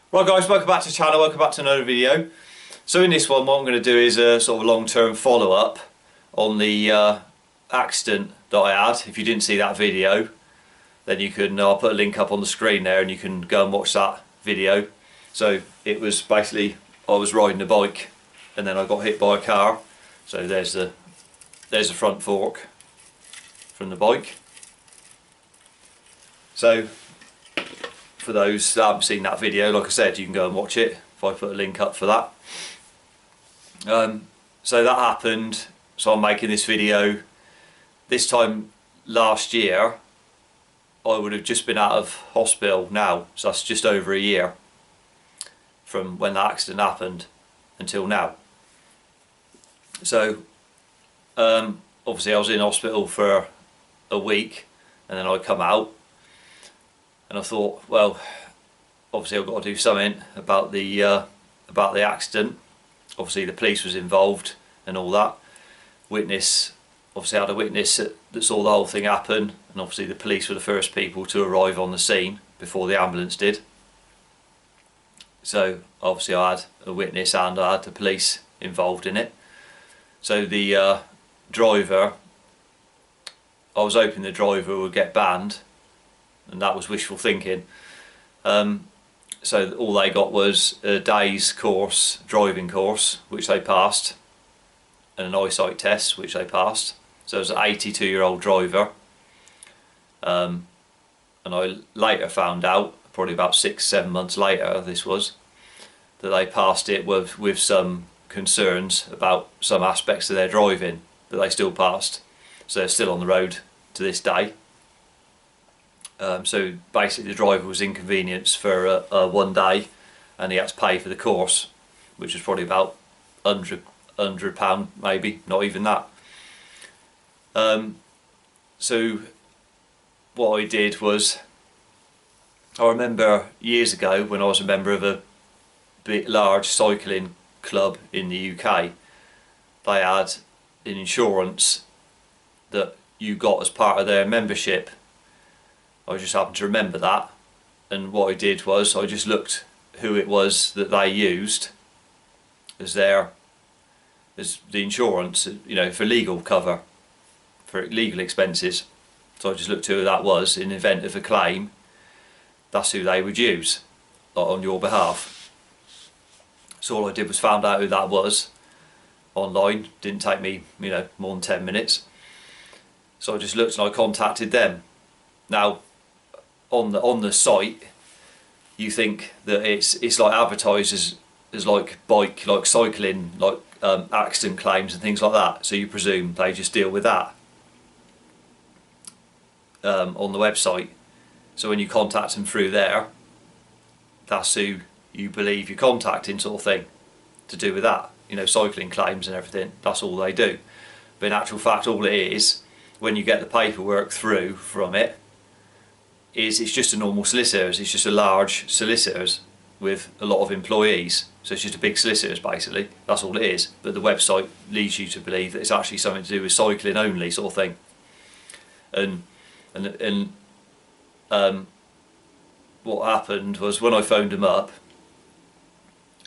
Right guys, welcome back to the channel, welcome back to another video. So in this one what I'm going to do is a sort of a long-term follow-up on the accident that I had. If you didn't see that video, then you can, I'll put a link up on the screen there and you can go and watch that video. So it was basically, I was riding a bike and then I got hit by a car. So there's the front fork from the bike. So for those that haven't seen that video, like I said, you can go and watch it if I put a link up for that. So that happened, so I'm making this video. This time last year I would have just been out of hospital now, so that's just over a year from when the accident happened until now. So obviously I was in hospital for a week and then I come out. And I thought, well, obviously I've got to do something about the accident. Obviously the police was involved and all that. Witness, obviously I had a witness that saw the whole thing happen, and obviously the police were the first people to arrive on the scene before the ambulance did. So obviously I had a witness and I had the police involved in it. So the driver, I was hoping the driver would get banned, and that was wishful thinking. So all they got was a day's course, driving course, which they passed, and an eyesight test, which they passed. So it was an 82-year-old driver. And I later found out, probably about 6-7 months later this was, that they passed it with some concerns about some aspects of their driving, but they still passed. So they're still on the road to this day. So basically the driver was inconvenienced for one day, and he had to pay for the course, which was probably about £100 maybe, not even that. So what I did was, I remember years ago when I was a member of a big large cycling club in the UK, they had an insurance that you got as part of their membership. I just happened to remember that, and what I did was I just looked who it was that they used as the insurance, you know, for legal cover, for legal expenses. So I just looked who that was. In the event of a claim, that's who they would use, like, on your behalf. So all I did was found out who that was online. Didn't take me, you know, more than 10 minutes. So I just looked and I contacted them. Now, on the site, you think that it's like advertised as like bike, like cycling, like accident claims and things like that. So you presume they just deal with that on the website. So when you contact them through there, that's who you believe you're contacting, sort of thing, to do with that. You know, cycling claims and everything. That's all they do. But in actual fact, all it is, when you get the paperwork through from it, it's just a normal solicitors. It's just a large solicitors with a lot of employees. So it's just a big solicitors basically. That's all it is. But the website leads you to believe that it's actually something to do with cycling only, sort of thing. And what happened was, when I phoned them up,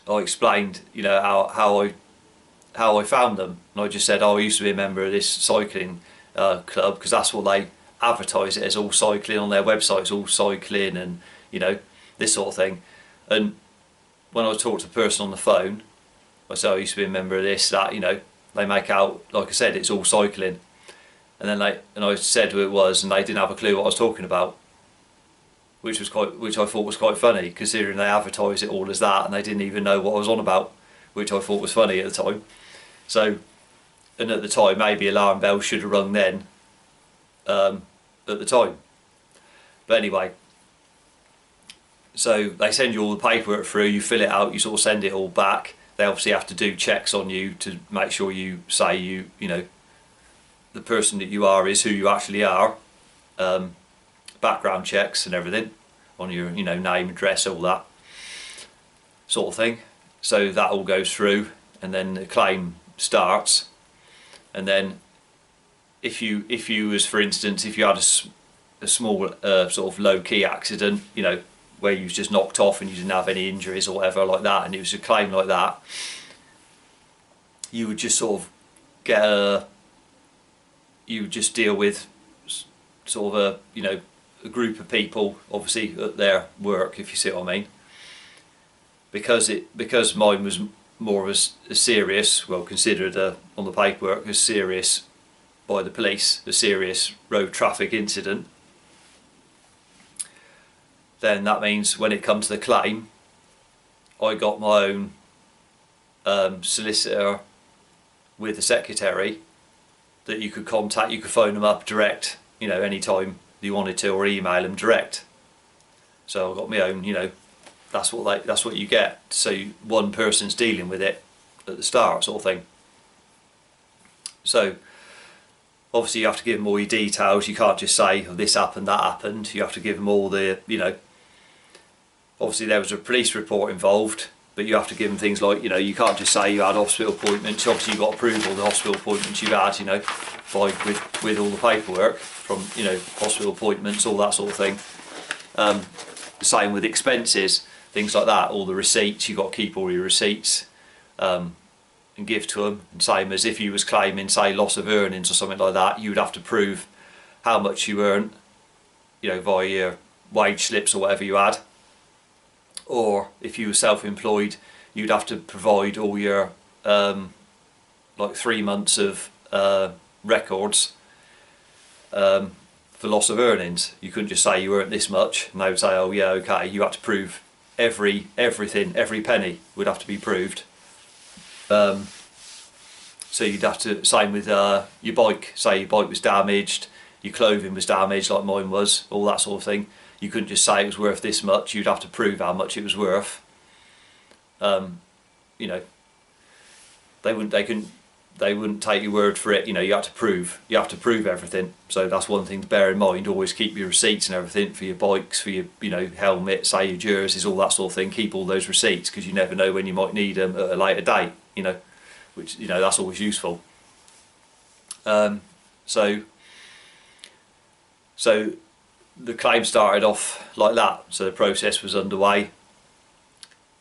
I explained, you know, how I found them, and I just said, oh, I used to be a member of this cycling club, because that's what they advertise it as, all cycling on their website. It's all cycling and, you know, this sort of thing. And when I talked to the person on the phone, I said, I used to be a member of this, that, you know, they make out, like I said, it's all cycling. And then I said who it was, and they didn't have a clue what I was talking about, which I thought was quite funny, considering they advertise it all as that, and they didn't even know what I was on about, which I thought was funny at the time. So, and at the time, maybe alarm bells should have rung then, at the time. But anyway, so they send you all the paperwork through, you fill it out, you sort of send it all back. They obviously have to do checks on you to make sure you say you know, the person that you are is who you actually are. Background checks and everything on your, you know, name, address, all that sort of thing. So that all goes through, and then the claim starts. And then if you was, for instance, if you had a small sort of low-key accident, you know, where you was just knocked off and you didn't have any injuries or whatever like that, and it was a claim like that, you would just sort of get you would just deal with sort of a group of people, obviously at their work, if you see what I mean. Because mine was more of a serious, well, considered on the paperwork as serious by the police, a serious road traffic incident, then that means when it comes to the claim, I got my own solicitor with the secretary that you could contact. You could phone them up direct, anytime you wanted to, or email them direct. So I got my own, that's what you get. So one person's dealing with it at the start, sort of thing. So obviously you have to give them all your details. You can't just say, oh, this happened, that happened. You have to give them all the, obviously there was a police report involved, but you have to give them things like, you can't just say you had hospital appointments. Obviously you've got to prove all the hospital appointments you've had, with all the paperwork from, hospital appointments, all that sort of thing. The same with expenses, things like that, all the receipts, you've got to keep all your receipts and give to them. And same as if you was claiming, say, loss of earnings or something like that, you would have to prove how much you earned, via your wage slips or whatever you had. Or if you were self-employed, you'd have to provide all your 3 months of records for loss of earnings. You couldn't just say you earned this much and they would say, oh yeah, okay. You had to prove everything, every penny would have to be proved. So you'd have to, same with your bike, say your bike was damaged, your clothing was damaged like mine was, all that sort of thing. You couldn't just say it was worth this much, you'd have to prove how much it was worth. They wouldn't take your word for it. You have to prove everything. So that's one thing to bear in mind. Always keep your receipts and everything for your bikes, for your helmet, say your jerseys, all that sort of thing. Keep all those receipts, because you never know when you might need them at a later date. Which that's always useful. So the claim started off like that. So the process was underway,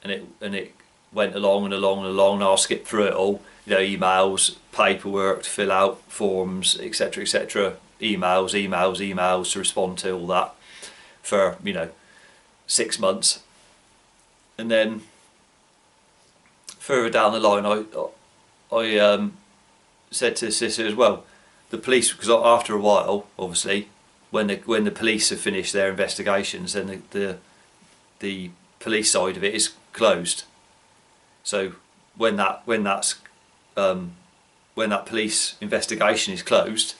and it went along and along and along. And I'll skip through it all. Emails, paperwork to fill out, forms, etc., etc. Emails to respond to, all that for 6 months, and then further down the line, I said to the sister as well, the police, because after a while, obviously, when the police have finished their investigations, then the police side of it is closed. So when that police investigation is closed,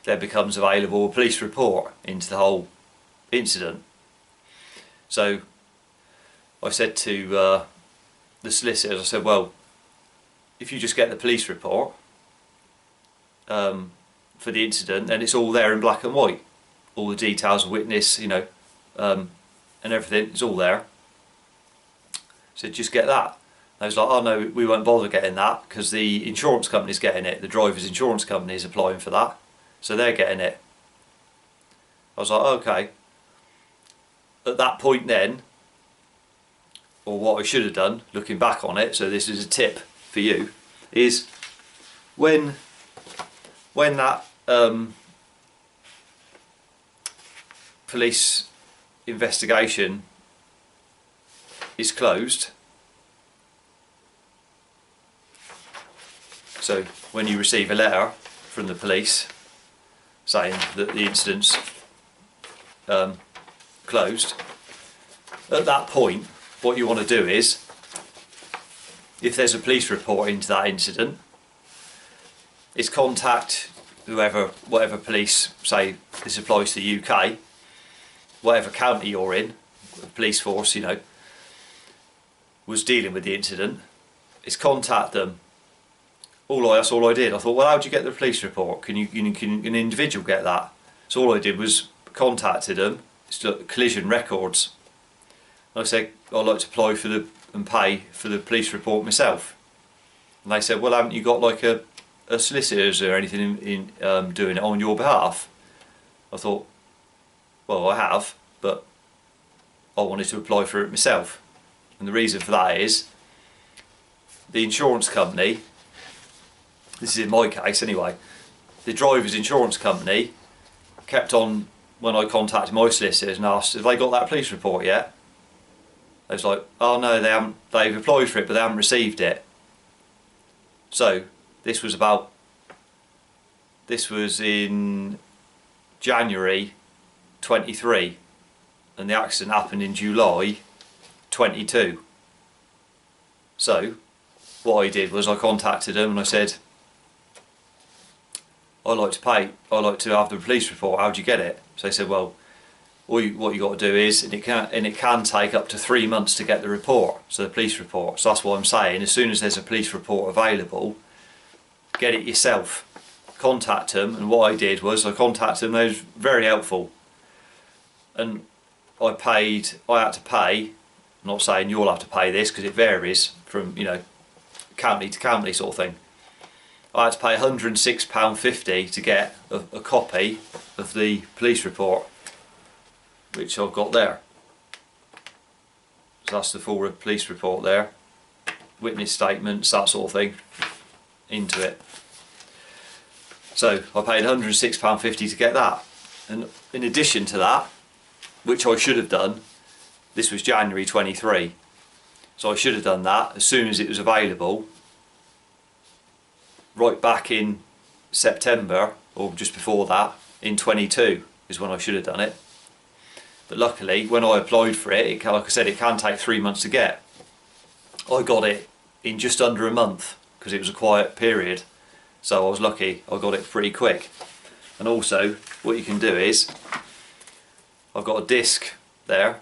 there becomes available a police report into the whole incident. So I said to the solicitors, I said, well, if you just get the police report for the incident, then it's all there in black and white. All the details of witness, and everything, it's all there. So just get that. I was like, oh no, we won't bother getting that, because the insurance company's getting it. The driver's insurance company is applying for that, so they're getting it. I was like, okay. At that point then, or what I should have done, looking back on it, so this is a tip for you, is when that police investigation is closed, so when you receive a letter from the police saying that the incident's closed, at that point what you want to do is, if there's a police report into that incident, is contact whatever police, say this applies to the UK, whatever county you're in, the police force, was dealing with the incident, is contact them. That's all I did. I thought, well, how'd you get the police report? Can an individual get that? So all I did was contacted them. It's collision records. I said, I'd like to apply for and pay for the police report myself. And they said, well, haven't you got like a solicitors or anything in doing it on your behalf? I thought, well, I have, but I wanted to apply for it myself. And the reason for that is the insurance company, this is in my case anyway, the driver's insurance company kept on, when I contacted my solicitors and asked, have they got that police report yet? They was like, oh no, they haven't, they've applied for it but they haven't received it. So this was in January 23 and the accident happened in July 22. So what I did was I contacted them and I said, I like to have the police report, how do you get it? So they said, well, what you got to do is, and it can take up to 3 months to get the report, so the police report. So that's what I'm saying, as soon as there's a police report available, get it yourself. Contact them, and what I did was I contacted them, they was very helpful. And I had to pay, I'm not saying you'll have to pay this because it varies from, you know, county to county sort of thing. I had to pay £106.50 to get a copy of the police report, which I've got there. So that's the full police report there, witness statements, that sort of thing, into it. So I paid £106.50 to get that. And in addition to that, which I should have done, this was January 23, so I should have done that as soon as it was available, right back in September, or just before that, in 22 is when I should have done it. But luckily, when I applied for it, like I said, it can take 3 months to get. I got it in just under a month because it was a quiet period, so I was lucky, I got it pretty quick. And also, what you can do is, I've got a disc there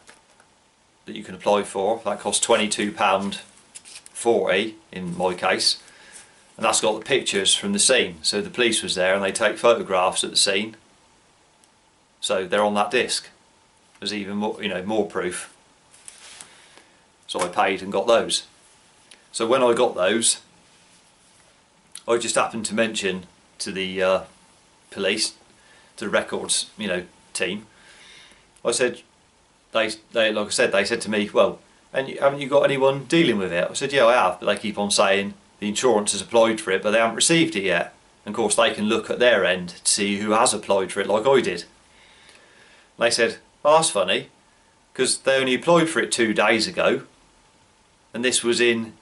that you can apply for, that costs £22.40 in my case. And that's got the pictures from the scene, so the police was there and they take photographs at the scene, so they're on that disc. There's even more, you know, more proof. So I paid and got those. So when I got those, I just happened to mention to the police, to the records, you know, team. I said, they like I said, they said to me, well, and haven't you got anyone dealing with it? I said, yeah, I have, but they keep on saying the insurance has applied for it but they haven't received it yet. And of course they can look at their end to see who has applied for it, like I did. And they said, oh, that's funny, because they only applied for it 2 days ago and this was in,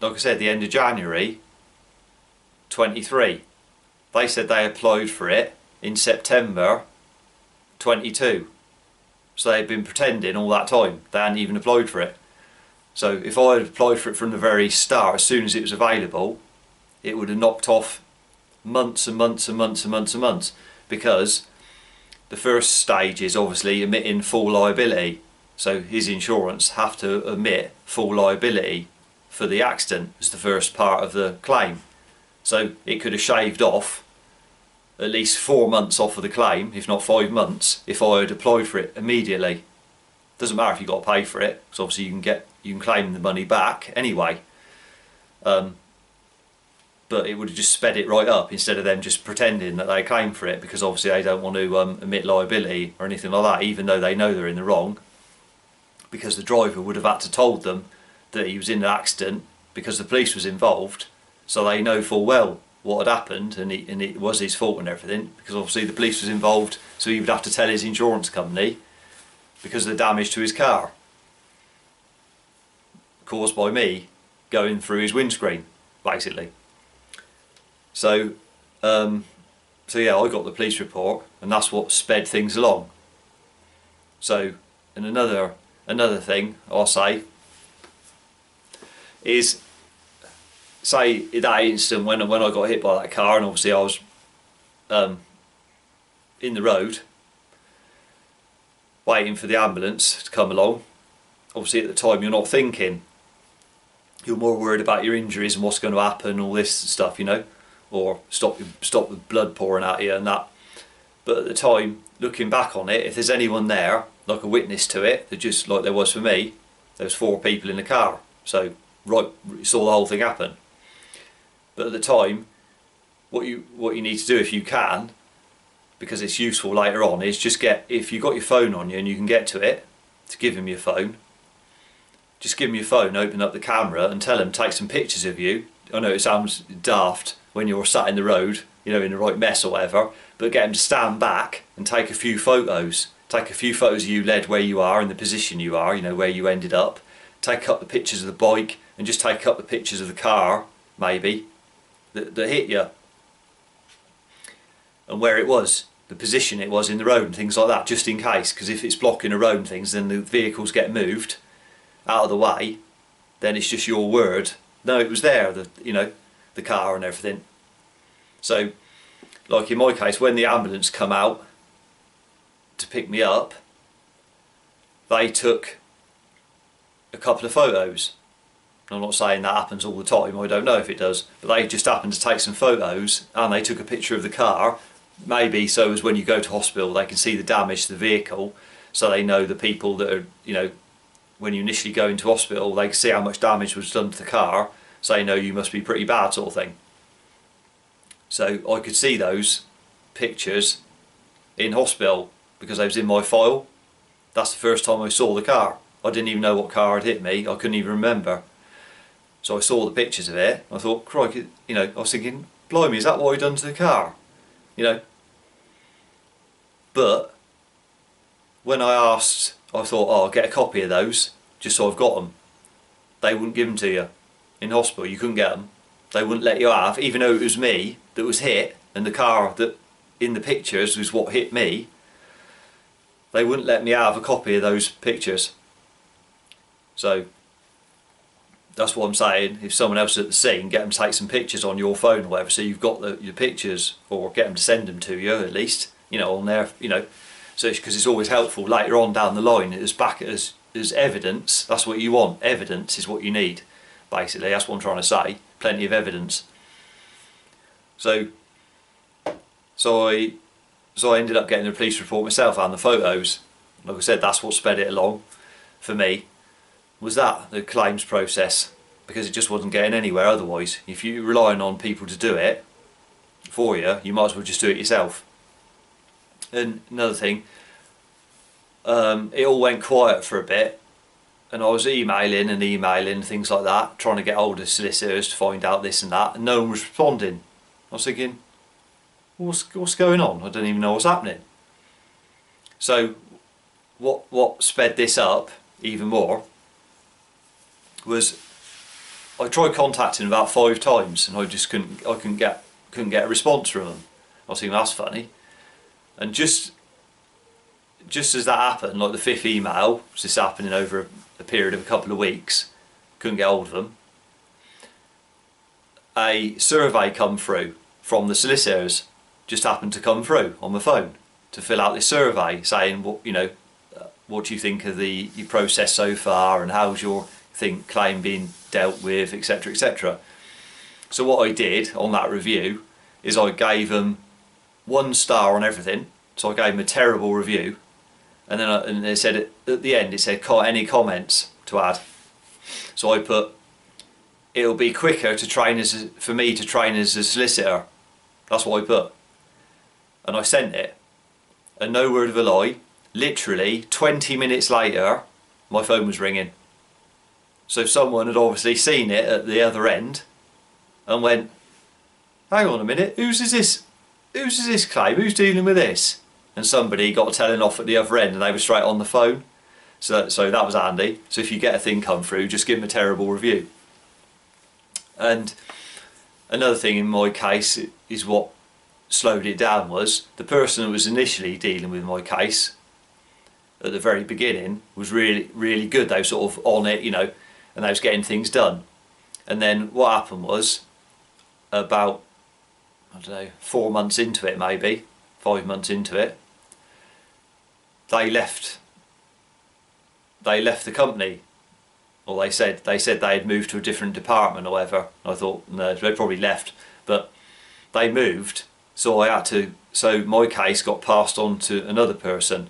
like I said, the end of January 23. They said they applied for it in September 22, so they'd been pretending all that time, they hadn't even applied for it. So if I had applied for it from the very start, as soon as it was available, it would have knocked off months and months and months and months and months, because the first stage is obviously admitting full liability. So his insurance have to admit full liability for the accident as the first part of the claim. So it could have shaved off at least 4 months off of the claim, if not 5 months, if I had applied for it immediately. Doesn't matter if you've got to pay for it, because obviously you can claim the money back anyway. But it would have just sped it right up instead of them just pretending that they claim for it, because obviously they don't want to admit liability or anything like that, even though they know they're in the wrong, because the driver would have had to told them that he was in an accident because the police was involved, so they know full well what had happened and it was his fault and everything, because obviously the police was involved, so he would have to tell his insurance company because of the damage to his car caused by me going through his windscreen, basically. So yeah, I got the police report and that's what sped things along. So, and another thing I'll say is, say in that instant when I got hit by that car, and obviously I was in the road waiting for the ambulance to come along. Obviously at the time you're not thinking, you're more worried about your injuries and what's going to happen, all this stuff, you know, or stop the blood pouring out of you and that. But at the time, looking back on it, if there's anyone there, like a witness to it, that just like there was for me, there was 4 people in the car, so right, saw the whole thing happen. But at the time, what you need to do, if you can, because it's useful later on, is just get, if you've got your phone on you and you can get to it, to give him your phone, just give him your phone, open up the camera and tell him take some pictures of you. I know it sounds daft when you're sat in the road, you know, in the right mess or whatever, but get him to stand back and take a few photos. Take a few photos of you led where you are, in the position you are, you know, where you ended up. Take a couple of pictures of the bike and just take a couple of pictures of the car, maybe, that hit you. And where it was, the position it was in the road and things like that, just in case, because if it's blocking a road and things, then the vehicles get moved out of the way, then it's just your word. No, it was there, you know, the car and everything. So, like in my case, when the ambulance come out to pick me up, they took a couple of photos. I'm not saying that happens all the time, I don't know if it does, but they just happened to take some photos and they took a picture of the car, maybe so as when you go to hospital they can see the damage to the vehicle, so they know the people that are, you know, when you initially go into hospital they can see how much damage was done to the car, so they know you must be pretty bad, sort of thing. So I could see those pictures in hospital because they was in my file. That's the first time I saw the car. I didn't even know what car had hit me, I couldn't even remember. So I saw the pictures of it, I thought, crikey, you know, I was thinking, blimey, is that what I done to the car? You know. But when I asked, I thought, oh, I'll get a copy of those, just so I've got them. They wouldn't give them to you. In hospital, you couldn't get them. They wouldn't let you have, even though it was me that was hit, and the car that in the pictures was what hit me, they wouldn't let me have a copy of those pictures. So that's what I'm saying, if someone else is at the scene, get them to take some pictures on your phone or whatever, so you've got your pictures, or get them to send them to you at least, you know, on there, you know, so because it's always helpful later on down the line as back as evidence. That's what you want, evidence is what you need, basically, that's what I'm trying to say, plenty of evidence. So I ended up getting the police report myself and the photos. Like I said, that's what sped it along for me, was that, the claims process, because it just wasn't getting anywhere otherwise. If you're relying on people to do it for you, you might as well just do it yourself. And another thing, it all went quiet for a bit, and I was emailing and things like that, trying to get hold of solicitors to find out this and that, and no one was responding. I was thinking, what's going on? I don't even know what's happening. So what sped this up even more was I tried contacting them about 5 times and I just couldn't get a response from them. I was thinking, that's funny. And just as that happened, like the 5th email, was this happening over a period of a couple of weeks, couldn't get hold of them, a survey come through from the solicitors, just happened to come through on my phone to fill out this survey saying, what, you know, what do you think of your process so far, and how's your claim being dealt with, etc, etc. So what I did on that review is I gave them 1 star on everything, so I gave them a terrible review, and then and they said at the end, it said any comments to add. So I put, it'll be quicker to train for me to train as a solicitor. That's what I put, and I sent it, and no word of a lie, literally 20 minutes later my phone was ringing. So someone had obviously seen it at the other end and went, hang on a minute, whose is this claim, who's dealing with this? And somebody got a telling off at the other end and they were straight on the phone. So that was handy. So if you get a thing come through, just give them a terrible review. And another thing in my case is what slowed it down was the person who was initially dealing with my case at the very beginning was really good. They were sort of on it, you know, and they was getting things done. And then what happened was, about, I don't know, 4 months into it, maybe 5 months into it, they left the company, or they said they had moved to a different department or whatever. I thought, no, they probably left, but they moved, so so my case got passed on to another person,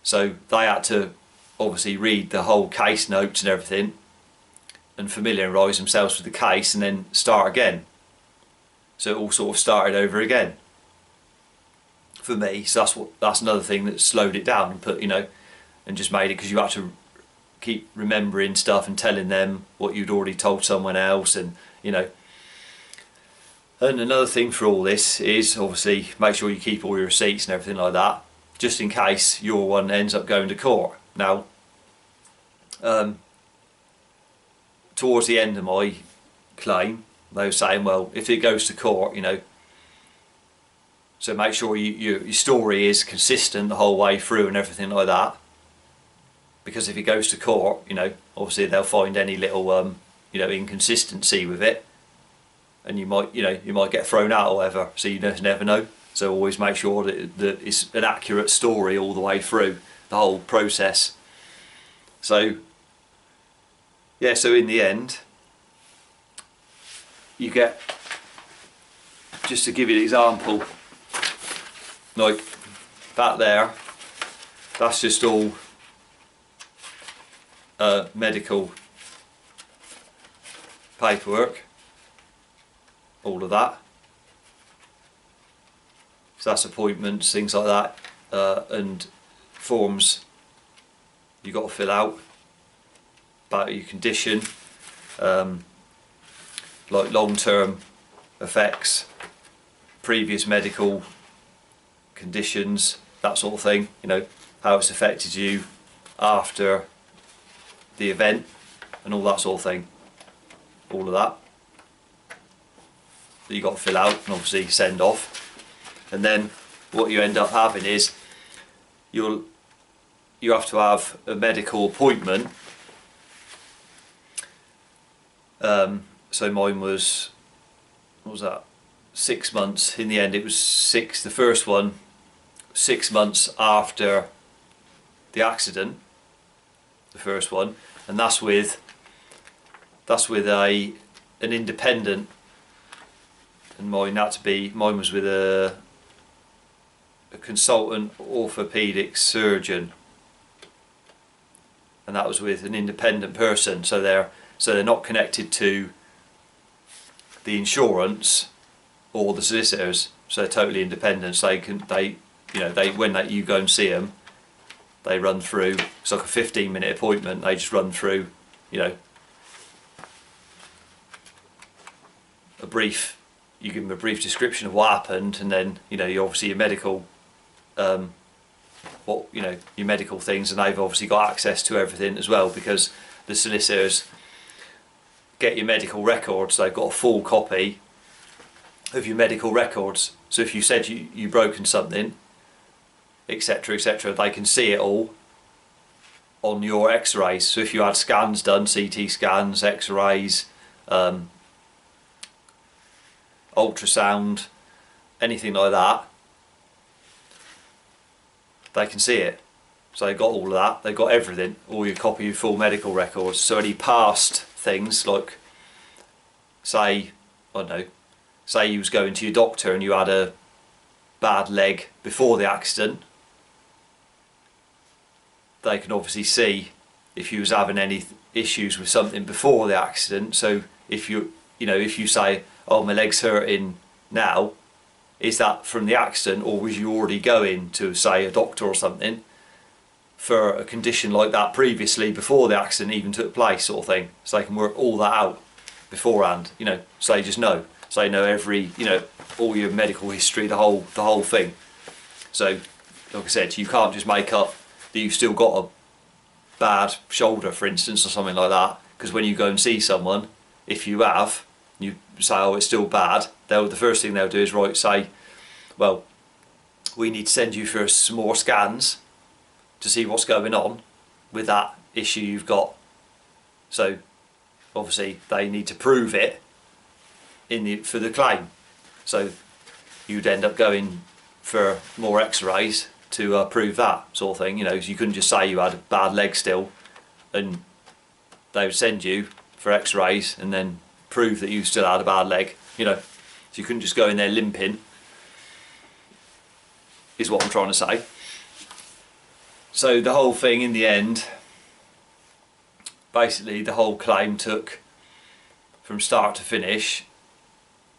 so they had to obviously read the whole case notes and everything and familiarise themselves with the case and then start again. So it all sort of started over again for me. So that's another thing that slowed it down and put, you know, and just made it because you had to keep remembering stuff and telling them what you'd already told someone else, and you know. And another thing for all this is obviously make sure you keep all your receipts and everything like that, just in case your one ends up going to court. Now, towards the end of my claim, they were saying, well, if it goes to court, you know, so make sure your story is consistent the whole way through and everything like that. Because if it goes to court, you know, obviously they'll find any little, you know, inconsistency with it, and you might get thrown out or whatever. So you just never know. So always make sure that it's an accurate story all the way through the whole process. So yeah, so in the end, you get, just to give you an example, like that there, that's just all medical paperwork, all of that. So that's appointments, things like that, and forms you've got to fill out about your condition, like long-term effects, previous medical conditions, that sort of thing, you know, how it's affected you after the event and all that sort of thing, all of that you got to fill out and obviously send off. And then what you end up having is you have to have a medical appointment. So mine was, what was that, 6 months. In the end it was the first one 6 months after the accident, the first one, and that's with an independent, and mine was with a consultant orthopedic surgeon, and that was with an independent person, so they're not connected to the insurance or the solicitors, so they're totally independent. So when you go and see them, they run through, it's like a 15-minute appointment, they just run through, you know, you give them a brief description of what happened, and then, you know, obviously your medical, your medical things, and they've obviously got access to everything as well, because the solicitors get your medical records, they've got a full copy of your medical records. So if you said you broken something, etc, etc, they can see it all on your x-rays. So if you had scans done, CT scans, x-rays, ultrasound, anything like that, they can see it. So they've got all of that, they've got everything, all your copy of full medical records. So any past things, like say, I don't know, say you was going to your doctor and you had a bad leg before the accident, they can obviously see if you was having any issues with something before the accident. So if you say, oh, my leg's hurting now, is that from the accident, or was you already going to, say, a doctor or something for a condition like that previously before the accident even took place, sort of thing. So they can work all that out beforehand, you know, so they just know. So they know every, you know, all your medical history, the whole thing. So like I said, you can't just make up that you've still got a bad shoulder, for instance, or something like that, because when you go and see someone, if you have, you say, oh, it's still bad, the first thing they'll do is say, well, we need to send you for some more scans to see what's going on with that issue you've got. So obviously they need to prove it for the claim. So you'd end up going for more x-rays to prove that sort of thing. You know, you couldn't just say you had a bad leg still, and they would send you for x-rays and then prove that you still had a bad leg, you know. So you couldn't just go in there limping, is what I'm trying to say. So the whole thing, in the end, basically the whole claim took, from start to finish,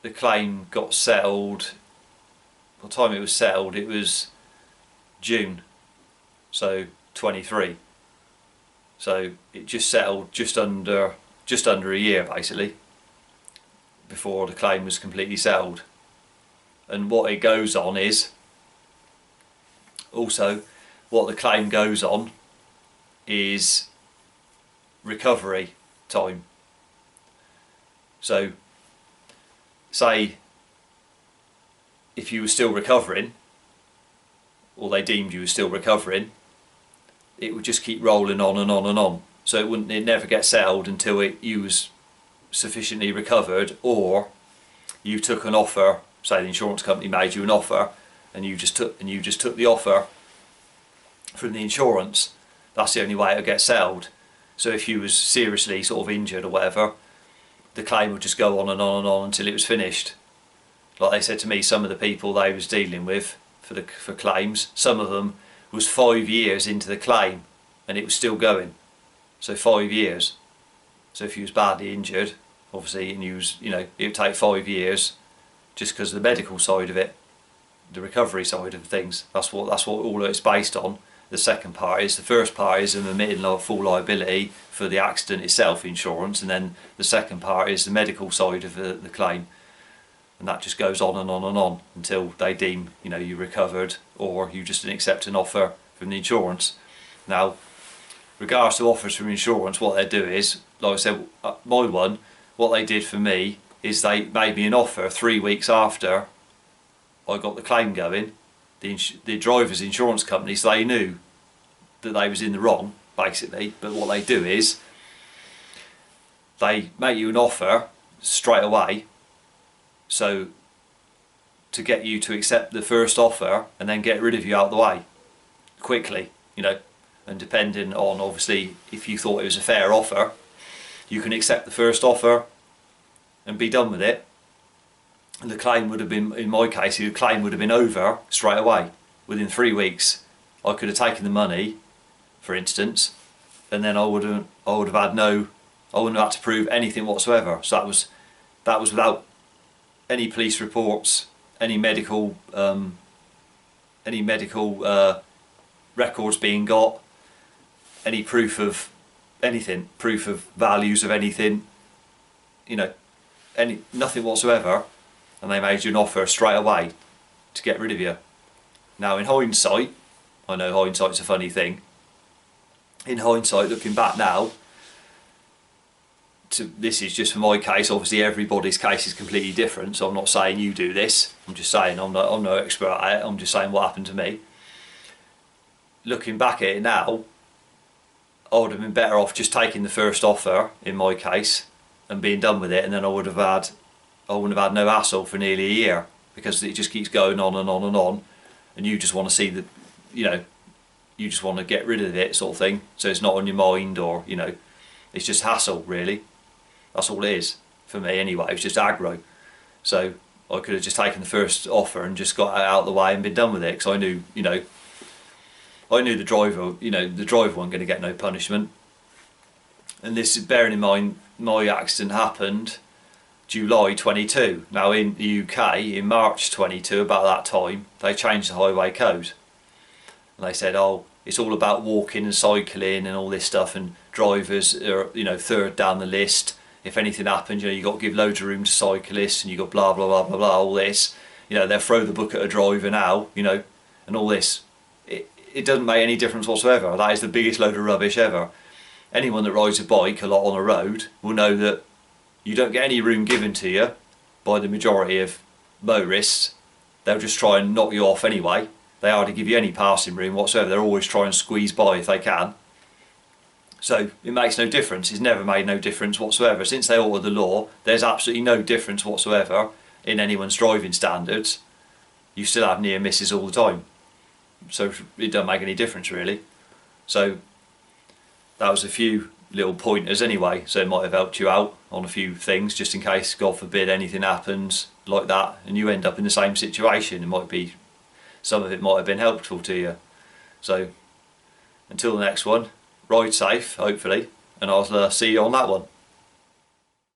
the claim got settled, by the time it was settled, it was June. So 23. So it just settled just under a year basically before the claim was completely settled. And what it goes on is also, what the claim goes on is recovery time. So say if you were still recovering, or they deemed you were still recovering, it would just keep rolling on and on and on. So it never get settled until you was sufficiently recovered, or you took an offer. Say the insurance company made you an offer, and you just took the offer from the insurance. That's the only way it'll get settled. So if you was seriously sort of injured or whatever, the claim would just go on and on and on until it was finished. Like they said to me, some of the people they was dealing with for claims, some of them was 5 years into the claim and it was still going. So 5 years. So if you was badly injured, obviously, and you was, it would take 5 years just because of the medical side of it, the recovery side of things. That's what all it's based on. The second part is, the first part is them admitting full liability for the accident itself, insurance, and then the second part is the medical side of the claim, and that just goes on and on and on until they deem you recovered, or you just didn't accept an offer from the insurance. Now, regards to offers from insurance, what they do is, like I said, my one, what they did for me is they made me an offer 3 weeks after I got the claim going. The driver's insurance companies, they knew that they was in the wrong basically, but what they do is they make you an offer straight away, so to get you to accept the first offer and then get rid of you out of the way quickly, and depending on, obviously, if you thought it was a fair offer, you can accept the first offer and be done with it. And the claim would have been, in my case, the claim would have been over straight away. Within 3 weeks, I could have taken the money, for instance, and then I would have had I wouldn't have had to prove anything whatsoever. So that was without any police reports, any medical records being got, any proof of anything, proof of values of anything, nothing whatsoever. And they made you an offer straight away to get rid of you. Now, in hindsight, I know hindsight's a funny thing. In hindsight, looking back now, this is just for my case. Obviously, everybody's case is completely different. So I'm not saying you do this. I'm just saying I'm no expert at it. I'm just saying what happened to me. Looking back at it now, I would have been better off just taking the first offer in my case and being done with it, and then I wouldn't have had no hassle for nearly a year, because it just keeps going on and on and on, and you just want to see you just want to get rid of it, sort of thing, so it's not on your mind, or it's just hassle really. That's all it is for me anyway. It was just aggro. So I could have just taken the first offer and just got it out of the way and been done with it, because I knew the driver wasn't going to get no punishment. And this is bearing in mind my accident happened July 22. Now in the UK, in March 22, about that time, they changed the highway code. And they said, oh, it's all about walking and cycling and all this stuff, and drivers are, third down the list. If anything happens, you got to give loads of room to cyclists, and you got blah, blah, blah, blah, blah, all this. They'll throw the book at a driver now, and all this. It doesn't make any difference whatsoever. That is the biggest load of rubbish ever. Anyone that rides a bike a lot on a road will know that you don't get any room given to you by the majority of motorists. They'll just try and knock you off anyway. They hardly give you any passing room whatsoever. They're always trying to squeeze by if they can. So it makes no difference. It's never made no difference whatsoever. Since they altered the law, there's absolutely no difference whatsoever in anyone's driving standards. You still have near misses all the time. So it doesn't make any difference really. So that was a few little pointers anyway, so it might have helped you out on a few things, just in case, God forbid, anything happens like that and you end up in the same situation. Some of it might have been helpful to you. So until the next one, ride safe hopefully, and I'll see you on that one.